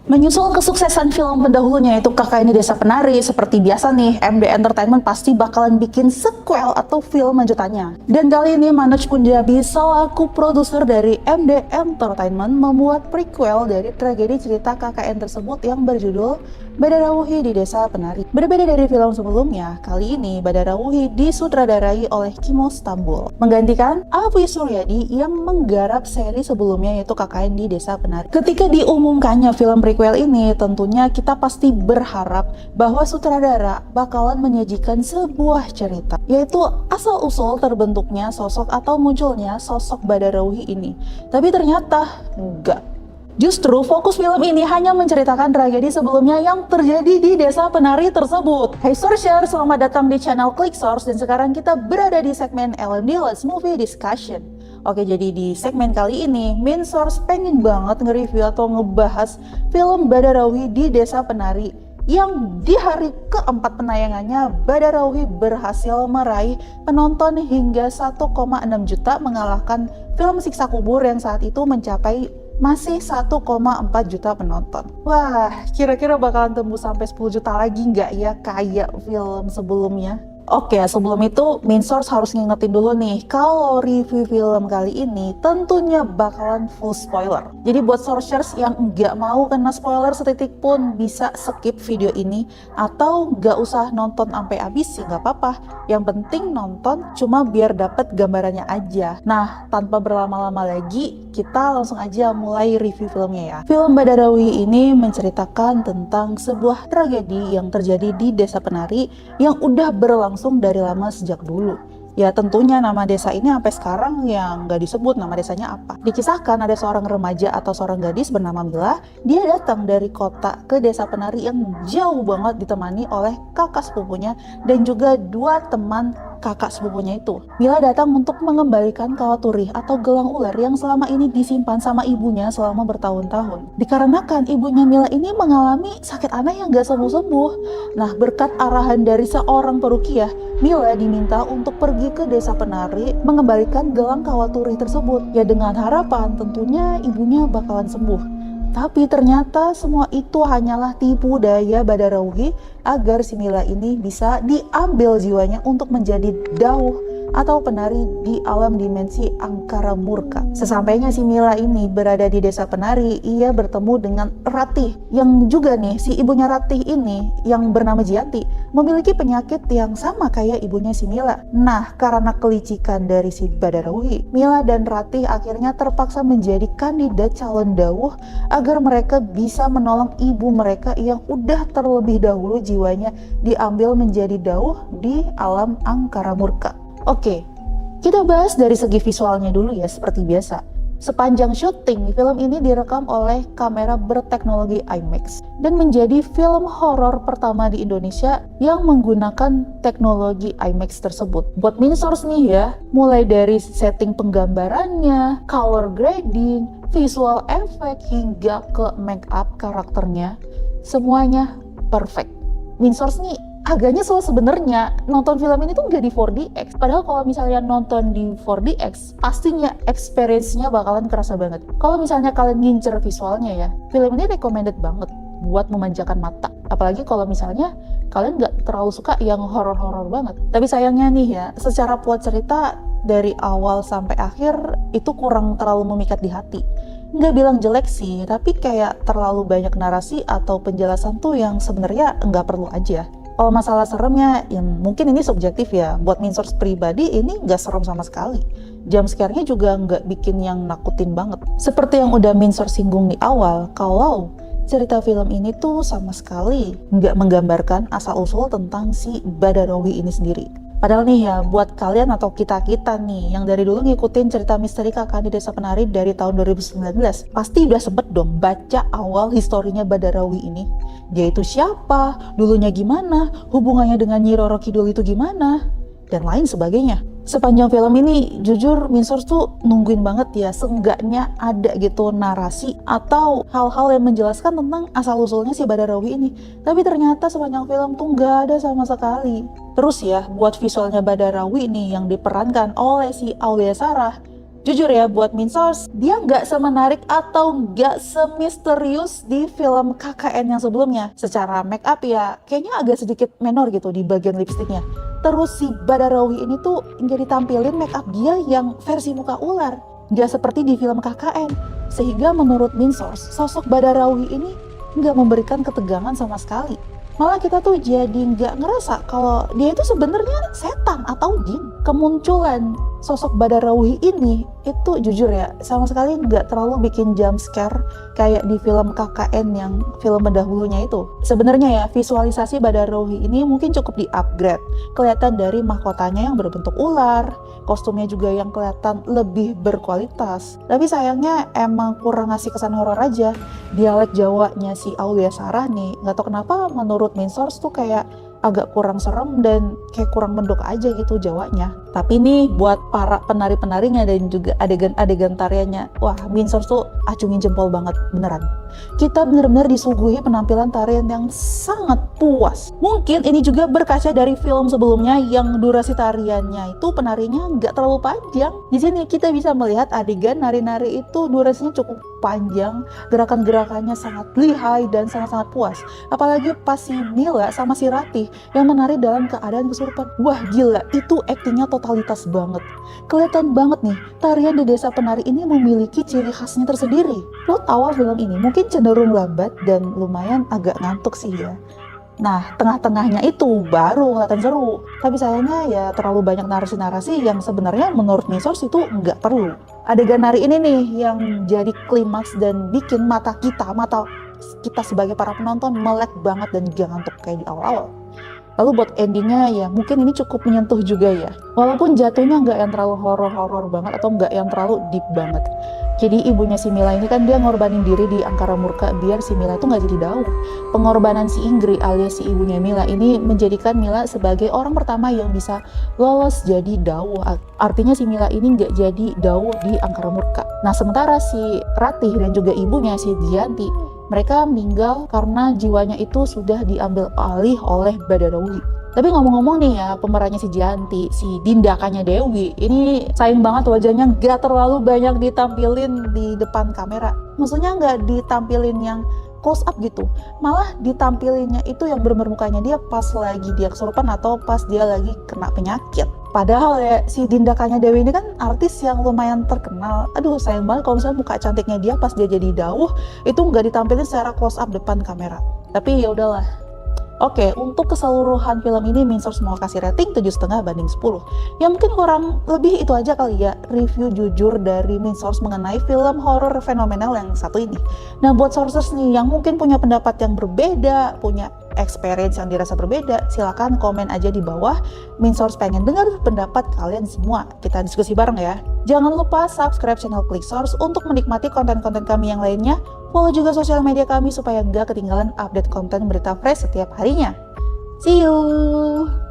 Menyusul kesuksesan film pendahulunya yaitu Kakak Ini Desa Penari, seperti biasa nih, MD Entertainment pasti bakalan bikin sequel atau film lanjutannya. Dan kali ini Manoj Punjabi selaku produser dari MD Entertainment membuat prequel dari tragedi cerita KKN tersebut yang berjudul Badarawuhi di Desa Penari. Berbeda dari film sebelumnya, kali ini Badarawuhi disutradarai oleh Kimo Stambul, menggantikan Avi Suryadi yang menggarap seri sebelumnya yaitu KKN di Desa Penari. Ketika diumumkannya film prequel ini, tentunya kita pasti berharap bahwa sutradara bakalan menyajikan sebuah cerita, yaitu asal-usul terbentuknya sosok atau munculnya sosok Badarawuhi ini. Tapi ternyata enggak. Justru fokus film ini hanya menceritakan tragedi sebelumnya yang terjadi di Desa Penari tersebut. Hey Sourcer, selamat datang di channel Click Source, dan sekarang kita berada di segmen LMD Let's Movie Discussion. Oke, jadi di segmen kali ini, Main Source pengen banget nge-review atau ngebahas film Badarawuhi di Desa Penari yang di hari keempat penayangannya Badarawuhi berhasil meraih penonton hingga 1,6 juta, mengalahkan film Siksa Kubur yang saat itu mencapai masih 1,4 juta penonton. Wah, kira-kira bakalan tembus sampai 10 juta lagi nggak ya kayak film sebelumnya? Oke, sebelum itu Main Source harus ngingetin dulu nih, kalau review film kali ini tentunya bakalan full spoiler. Jadi buat sourcers yang nggak mau kena spoiler setitik pun bisa skip video ini atau nggak usah nonton sampai habis sih nggak apa-apa. Yang penting nonton cuma biar dapet gambarannya aja. Nah, tanpa berlama-lama lagi, kita langsung aja mulai review filmnya ya. Film Badarawuhi ini menceritakan tentang sebuah tragedi yang terjadi di Desa Penari yang udah berlangsung dari lama sejak dulu. Ya tentunya nama desa ini sampai sekarang yang nggak disebut nama desanya apa. Dikisahkan ada seorang remaja atau seorang gadis bernama Mila. Dia datang dari kota ke Desa Penari yang jauh banget, ditemani oleh kakak sepupunya dan juga dua teman kakak sepupunya itu. Mila datang untuk mengembalikan kawat turih atau gelang ular yang selama ini disimpan sama ibunya selama bertahun-tahun. Dikarenakan ibunya Mila ini mengalami sakit aneh yang gak sembuh-sembuh. Nah, berkat arahan dari seorang perukiah, Mila diminta untuk pergi ke Desa Penari mengembalikan gelang kawat turih tersebut. Ya dengan harapan tentunya ibunya bakalan sembuh. Tapi ternyata semua itu hanyalah tipu daya Badarawuhi agar si Mila ini bisa diambil jiwanya untuk menjadi dauh atau penari di alam dimensi angkara murka. Sesampainya si Mila ini berada di Desa Penari, ia bertemu dengan Ratih yang juga nih si ibunya Ratih ini yang bernama Jianti memiliki penyakit yang sama kayak ibunya si Mila. Nah, karena kelicikan dari si Badarawuhi, Mila dan Ratih akhirnya terpaksa menjadi kandidat calon dauh agar mereka bisa menolong ibu mereka yang udah terlebih dahulu jiwanya diambil menjadi dauh di alam angkara murka. Oke, kita bahas dari segi visualnya dulu ya, seperti biasa. Sepanjang syuting, film ini direkam oleh kamera berteknologi IMAX dan menjadi film horor pertama di Indonesia yang menggunakan teknologi IMAX tersebut. Buat Main Source nih ya, mulai dari setting penggambarannya, color grading, visual effect, hingga ke make up karakternya, semuanya perfect. Main Source nih agak nyesel sebenarnya nonton film ini tuh nggak di 4DX. Padahal kalau misalnya nonton di 4DX, pastinya experience-nya bakalan kerasa banget. Kalau misalnya kalian ngincer visualnya ya, film ini recommended banget buat memanjakan mata. Apalagi kalau misalnya kalian nggak terlalu suka yang horor-horor banget. Tapi sayangnya nih ya, secara plot cerita dari awal sampai akhir itu kurang terlalu memikat di hati. Nggak bilang jelek sih, tapi kayak terlalu banyak narasi atau penjelasan tuh yang sebenarnya nggak perlu aja. Kalau masalah seremnya, ya mungkin ini subjektif ya. Buat Main Source pribadi, ini nggak serem sama sekali. Jump scare-nya juga nggak bikin yang nakutin banget. Seperti yang udah Main Source singgung di awal, kalau cerita film ini tuh sama sekali nggak menggambarkan asal-usul tentang si Badarawuhi ini sendiri. Padahal nih ya, buat kalian atau kita-kita nih yang dari dulu ngikutin cerita misteri KKN di Desa Penari dari tahun 2019, pasti udah sempet dong baca awal historinya Badarawuhi ini. Dia itu siapa, dulunya gimana, hubungannya dengan Nyi Roro Kidul itu gimana, dan lain sebagainya. Sepanjang film ini, jujur Main Source tuh nungguin banget ya, seenggaknya ada gitu narasi atau hal-hal yang menjelaskan tentang asal-usulnya si Badarawuhi ini. Tapi ternyata sepanjang film tuh nggak ada sama sekali. Terus ya, buat visualnya Badarawuhi ini yang diperankan oleh si Aulia Sarah, Jujur ya, buat Min Source, dia nggak semenarik atau nggak semisterius di film KKN yang sebelumnya. Secara make up ya, kayaknya agak sedikit menor gitu di bagian lipstiknya. Terus si Badarawi ini tuh jadi tampilin make up dia yang versi muka ular. Nggak seperti di film KKN. Sehingga menurut Min Source, sosok Badarawi ini nggak memberikan ketegangan sama sekali. Malah kita tuh jadi nggak ngerasa kalau dia itu sebenarnya setan atau jin. Kemunculan sosok Badarawi ini itu jujur ya sama sekali nggak terlalu bikin jump scare kayak di film KKN yang film pendahulunya itu. Sebenarnya ya visualisasi Badarawi ini mungkin cukup di-upgrade. Kelihatan dari mahkotanya yang berbentuk ular, kostumnya juga yang kelihatan lebih berkualitas. Tapi sayangnya emang kurang ngasih kesan horor aja. Dialek Jawanya si Aulia Sarah nih, nggak tahu kenapa menurut Min Source tuh kayak agak kurang serem dan kayak kurang mendok aja gitu Jawanya. Tapi nih buat para penari-penarinya dan juga adegan-adegan tariannya, wah Min Source tuh acungin jempol banget beneran. Kita bener-bener disuguhi penampilan tarian yang sangat puas. Mungkin ini juga berkaca dari film sebelumnya yang durasi tariannya itu penarinya nggak terlalu panjang. Di sini kita bisa melihat adegan nari-nari itu durasinya cukup panjang, gerakan-gerakannya sangat lihai dan sangat-sangat puas. Apalagi pas si Mila sama si Ratih yang menari dalam keadaan kesurupan. Wah gila, itu aktingnya totalitas banget. Kelihatan banget nih, tarian di desa penari ini memiliki ciri khasnya tersendiri. Plot awal film ini mungkin cenderung lambat dan lumayan agak ngantuk sih ya. Nah, tengah-tengahnya itu baru kelihatan seru. Tapi sayangnya ya terlalu banyak narasi-narasi yang sebenarnya menurut Min Source itu nggak perlu. Adegan nari ini nih yang jadi klimaks dan bikin mata kita sebagai para penonton melek banget dan gak ngantuk kayak di awal-awal. Lalu buat endingnya ya mungkin ini cukup menyentuh juga ya. Walaupun jatuhnya nggak yang terlalu horor-horor banget atau nggak yang terlalu deep banget. Jadi ibunya si Mila ini kan dia ngorbanin diri di Angkara Murka biar si Mila itu nggak jadi dauh. Pengorbanan si Inggris alias si ibunya Mila ini menjadikan Mila sebagai orang pertama yang bisa lolos jadi dauh. Artinya si Mila ini nggak jadi dauh di Angkara Murka. Nah sementara si Ratih dan juga ibunya si Dianti, mereka meninggal karena jiwanya itu sudah diambil alih oleh Badarawi. Tapi ngomong-ngomong nih ya, pemerannya si Janti, si Dindakannya Dewi, ini sayang banget wajahnya gak terlalu banyak ditampilin di depan kamera. Maksudnya gak ditampilin yang close up gitu, malah ditampilinnya itu yang bener-bener mukanya dia pas lagi dia kesurupan atau pas dia lagi kena penyakit. Padahal ya si Dindakannya Dewi ini kan artis yang lumayan terkenal. Aduh sayang banget kalau misalnya muka cantiknya dia pas dia jadi dauh itu nggak ditampilin secara close up depan kamera. Tapi ya udahlah. Oke, untuk keseluruhan film ini Min Source mau kasih rating 7,5 banding 10. Ya mungkin kurang lebih itu aja kali ya review jujur dari Min Source mengenai film horor fenomenal yang satu ini. Nah buat sources nih yang mungkin punya pendapat yang berbeda, punya experience yang dirasa berbeda, silakan komen aja di bawah. Min Source pengen dengar pendapat kalian semua. Kita diskusi bareng ya. Jangan lupa subscribe channel Klik Source untuk menikmati konten-konten kami yang lainnya. Follow juga sosial media kami supaya nggak ketinggalan update konten berita fresh setiap harinya. See you!